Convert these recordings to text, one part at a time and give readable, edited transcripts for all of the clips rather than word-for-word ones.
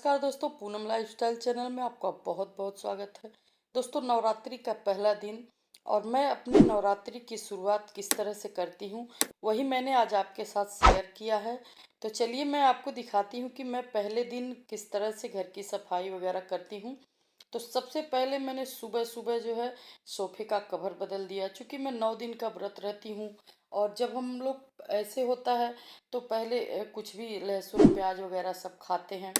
नमस्कार दोस्तों, Poonam lifestyle channel में आपका बहुत बहुत स्वागत है। दोस्तों, नवरात्रि का पहला दिन और मैं अपने नवरात्रि की शुरुआत किस तरह से करती हूँ वही मैंने आज आपके साथ शेयर किया है। तो चलिए मैं आपको दिखाती हूँ कि मैं पहले दिन किस तरह से घर की सफाई वगैरह करती हूँ। तो सबसे पहले मैंने सुबह सुबह जो है सोफे का कवर बदल दिया, क्योंकि मैं 9 दिन का व्रत रहती हूँ। और जब हम लोग ऐसे होता है तो पहले कुछ भी लहसुन प्याज वगैरह सब खाते हैं,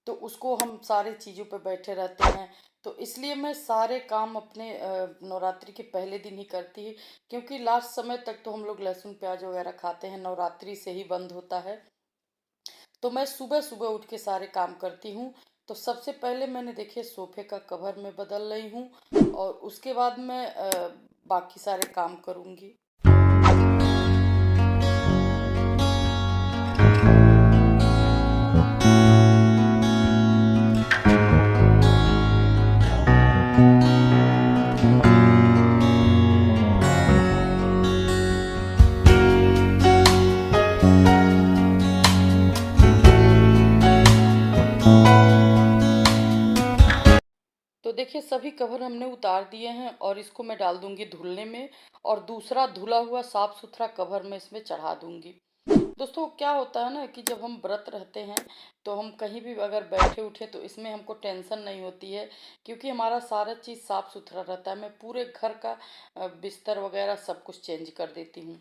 तो उसको हम सारे चीज़ों पे बैठे रहते हैं। तो इसलिए मैं सारे काम अपने नवरात्रि के पहले दिन ही करती है, क्योंकि लास्ट समय तक तो हम लोग लहसुन प्याज वगैरह खाते हैं, नवरात्रि से ही बंद होता है। तो मैं सुबह सुबह उठ के सारे काम करती हूँ। तो सबसे पहले मैंने देखिए सोफे का कवर मैं बदल रही हूँ और उसके बाद मैं बाकी सारे काम करूँगी। तो देखिए सभी कवर हमने उतार दिए हैं और इसको मैं डाल दूंगी धुलने में, और दूसरा धुला हुआ साफ सुथरा कवर मैं इसमें चढ़ा दूंगी। दोस्तों, क्या होता है ना कि जब हम व्रत रहते हैं तो हम कहीं भी अगर बैठे उठे तो इसमें हमको टेंशन नहीं होती है, क्योंकि हमारा सारा चीज़ साफ सुथरा रहता है। मैं पूरे घर का बिस्तर वगैरह सब कुछ चेंज कर देती हूँ।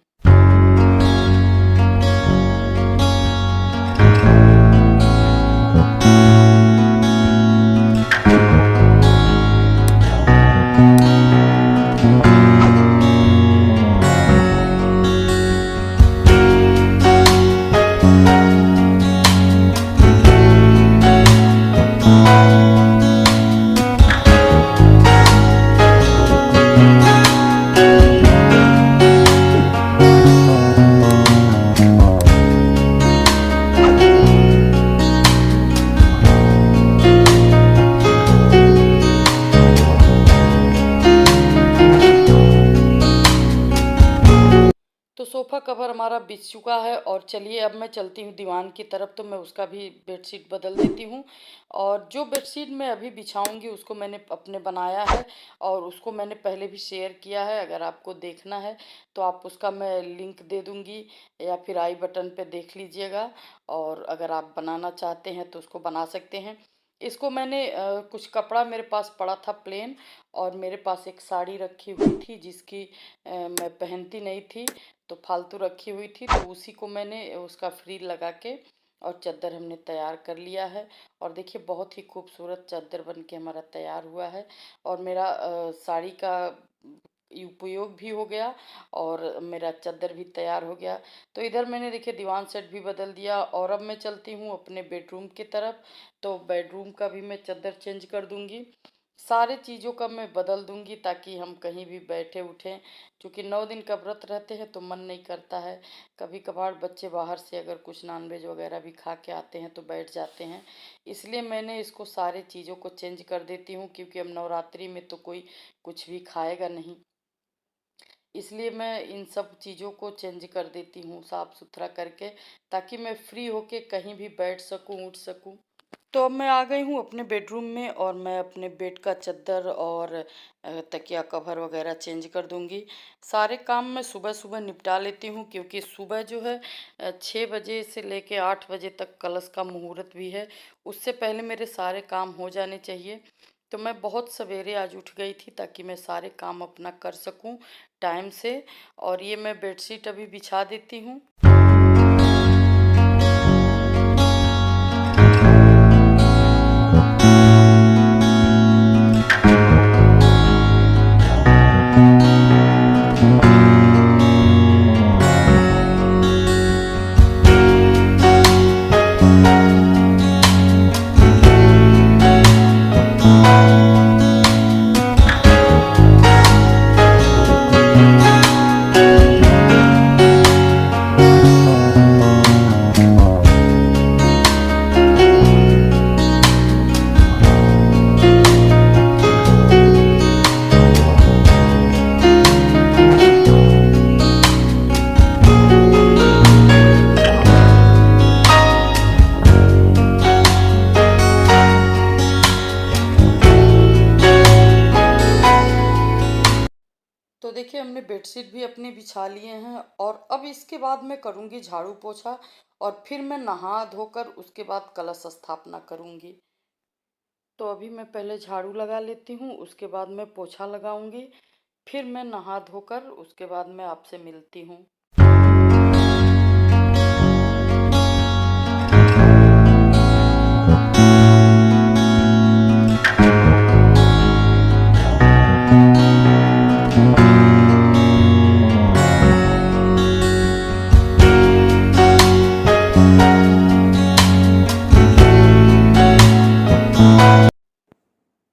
तो सोफ़ा कवर हमारा बिछ चुका है और चलिए अब मैं चलती हूँ दीवान की तरफ, तो मैं उसका भी बेडशीट बदल देती हूँ। और जो बेडशीट मैं अभी बिछाऊंगी उसको मैंने अपने बनाया है और उसको मैंने पहले भी शेयर किया है। अगर आपको देखना है तो आप उसका मैं लिंक दे दूँगी या फिर आई बटन पे देख लीजिएगा। और अगर आप बनाना चाहते हैं तो उसको बना सकते हैं। इसको मैंने कुछ कपड़ा मेरे पास पड़ा था प्लेन, और मेरे पास एक साड़ी रखी हुई थी जिसकी मैं पहनती नहीं थी, तो फालतू रखी हुई थी, तो उसी को मैंने उसका फ्रिल लगा के और चादर हमने तैयार कर लिया है। और देखिए बहुत ही खूबसूरत चादर बन के हमारा तैयार हुआ है। और मेरा साड़ी का उपयोग भी हो गया और मेरा चादर भी तैयार हो गया। तो इधर मैंने देखिए दीवान सेट भी बदल दिया और अब मैं चलती हूँ अपने बेडरूम की तरफ। तो बेडरूम का भी मैं चादर चेंज कर दूँगी, सारे चीज़ों का मैं बदल दूंगी, ताकि हम कहीं भी बैठे उठें। क्योंकि 9 दिन का व्रत रहते हैं तो मन नहीं करता है। कभी कभार बच्चे बाहर से अगर कुछ नॉनवेज वगैरह भी खा के आते हैं तो बैठ जाते हैं। इसलिए मैंने इसको सारे चीज़ों को चेंज कर देती हूँ, क्योंकि अब नवरात्रि में तो कोई कुछ भी खाएगा नहीं। इसलिए मैं इन सब चीज़ों को चेंज कर देती हूँ साफ़ सुथरा करके, ताकि मैं फ्री होके कहीं भी बैठ सकूँ, उठ सकूँ। तो अब मैं आ गई हूँ अपने बेडरूम में और मैं अपने बेड का चादर और तकिया कवर वगैरह चेंज कर दूंगी। सारे काम मैं सुबह सुबह निपटा लेती हूँ, क्योंकि सुबह जो है 6 बजे से लेके 8 बजे तक कलश का मुहूर्त भी है। उससे पहले मेरे सारे काम हो जाने चाहिए। तो मैं बहुत सवेरे आज उठ गई थी ताकि मैं सारे काम अपना कर सकूं टाइम से। और ये मैं बेडशीट अभी बिछा देती हूँ। बेडशीट भी अपने बिछा लिए हैं और अब इसके बाद मैं करूँगी झाड़ू पोछा और फिर मैं नहा धोकर उसके बाद कलश स्थापना करूँगी। तो अभी मैं पहले झाड़ू लगा लेती हूँ, उसके बाद मैं पोछा लगाऊंगी, फिर मैं नहा धोकर उसके बाद मैं आपसे मिलती हूँ।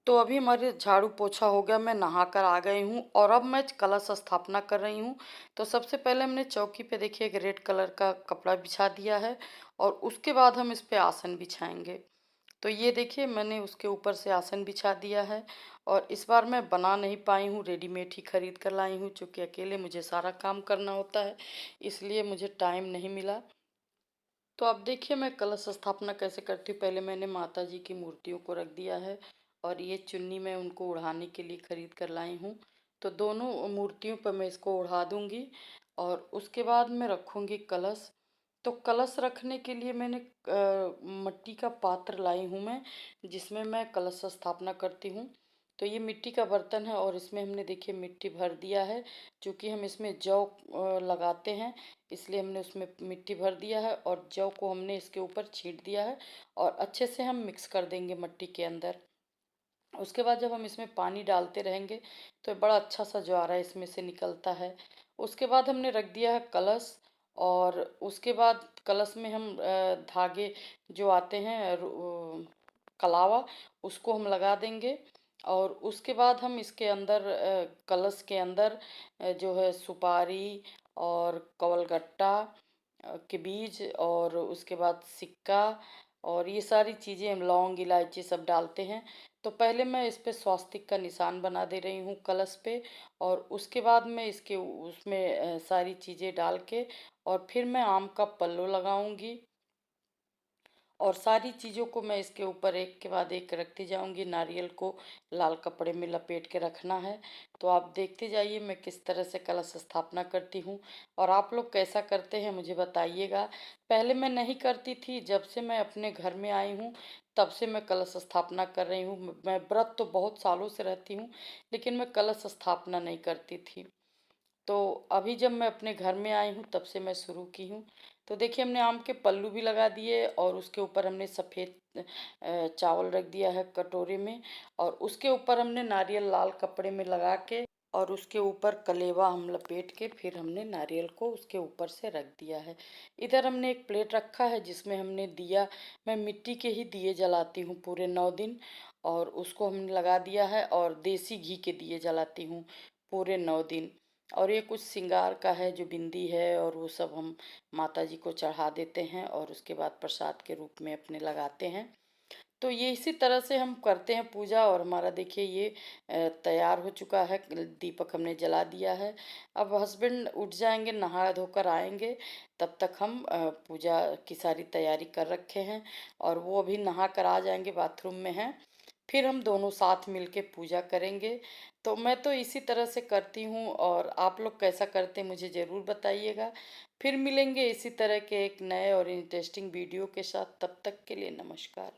तो अभी हमारे झाड़ू पोछा हो गया, मैं नहाकर आ गई हूँ और अब मैं कलश स्थापना कर रही हूँ। तो सबसे पहले हमने चौकी पे देखिए एक रेड कलर का कपड़ा बिछा दिया है और उसके बाद हम इस पे आसन बिछाएंगे। तो ये देखिए मैंने उसके ऊपर से आसन बिछा दिया है और इस बार मैं बना नहीं पाई हूँ, रेडीमेड ही खरीद कर लाई हूँ, क्योंकि अकेले मुझे सारा काम करना होता है, इसलिए मुझे टाइम नहीं मिला। तो अब देखिए मैं कलश स्थापना कैसे करती हूँ। पहले मैंने माता जी की मूर्तियों को रख दिया है और ये चुन्नी मैं उनको ओढ़ाने के लिए खरीद कर लाई हूँ। तो दोनों मूर्तियों पर मैं इसको ओढ़ा दूंगी और उसके बाद मैं रखूंगी कलश। तो कलश रखने के लिए मैंने मिट्टी का पात्र लाई हूँ मैं, जिसमें मैं कलश स्थापना करती हूँ। तो ये मिट्टी का बर्तन है और इसमें हमने देखिए मिट्टी भर दिया है, क्योंकि हम इसमें जौ लगाते हैं, इसलिए हमने उसमें मिट्टी भर दिया है और जौ को हमने इसके ऊपर छींट दिया है और अच्छे से हम मिक्स कर देंगे मिट्टी के अंदर। उसके बाद जब हम इसमें पानी डालते रहेंगे तो बड़ा अच्छा सा ज्वारा इसमें से निकलता है। उसके बाद हमने रख दिया है कलश और उसके बाद कलश में हम धागे जो आते हैं कलावा, उसको हम लगा देंगे और उसके बाद हम इसके अंदर कलश के अंदर जो है सुपारी और कवलगट्टा के बीज और उसके बाद सिक्का और ये सारी चीज़ें हम लौंग इलायची सब डालते हैं। तो पहले मैं इस पे स्वास्तिक का निशान बना दे रही हूँ कलश पे और उसके बाद मैं इसके उसमें सारी चीज़ें डाल के और फिर मैं आम का पल्लू लगाऊंगी और सारी चीज़ों को मैं इसके ऊपर एक के बाद एक रखती जाऊंगी। नारियल को लाल कपड़े में लपेट के रखना है। तो आप देखते जाइए मैं किस तरह से कलश स्थापना करती हूँ और आप लोग कैसा करते हैं मुझे बताइएगा। पहले मैं नहीं करती थी, जब से मैं अपने घर में आई हूँ तब से मैं कलश स्थापना कर रही हूँ। मैं व्रत तो बहुत सालों से रहती हूँ, लेकिन मैं कलश स्थापना नहीं करती थी। तो अभी जब मैं अपने घर में आई हूँ तब से मैं शुरू की हूँ। तो देखिए हमने आम के पल्लू भी लगा दिए और उसके ऊपर हमने सफ़ेद चावल रख दिया है कटोरे में और उसके ऊपर हमने नारियल लाल कपड़े में लगा के और उसके ऊपर कलेवा हम लपेट के फिर हमने नारियल को उसके ऊपर से रख दिया है। इधर हमने एक प्लेट रखा है जिसमें हमने दिया, मैं मिट्टी के ही दिए जलाती हूँ पूरे 9 दिन और उसको हमने लगा दिया है और देसी घी के दिए जलाती हूँ पूरे 9 दिन। और ये कुछ श्रृंगार का है, जो बिंदी है और वो सब हम माता जी को चढ़ा देते हैं और उसके बाद प्रसाद के रूप में अपने लगाते हैं। तो ये इसी तरह से हम करते हैं पूजा और हमारा देखिए ये तैयार हो चुका है। दीपक हमने जला दिया है। अब हस्बैंड उठ जाएंगे, नहा धोकर आएंगे, तब तक हम पूजा की सारी तैयारी कर रखे हैं और वो अभी नहा कर आ जाएंगे, बाथरूम में हैं। फिर हम दोनों साथ मिलके पूजा करेंगे। तो मैं तो इसी तरह से करती हूँ और आप लोग कैसा करते हैं मुझे ज़रूर बताइएगा। फिर मिलेंगे इसी तरह के एक नए और इंटरेस्टिंग वीडियो के साथ, तब तक के लिए नमस्कार।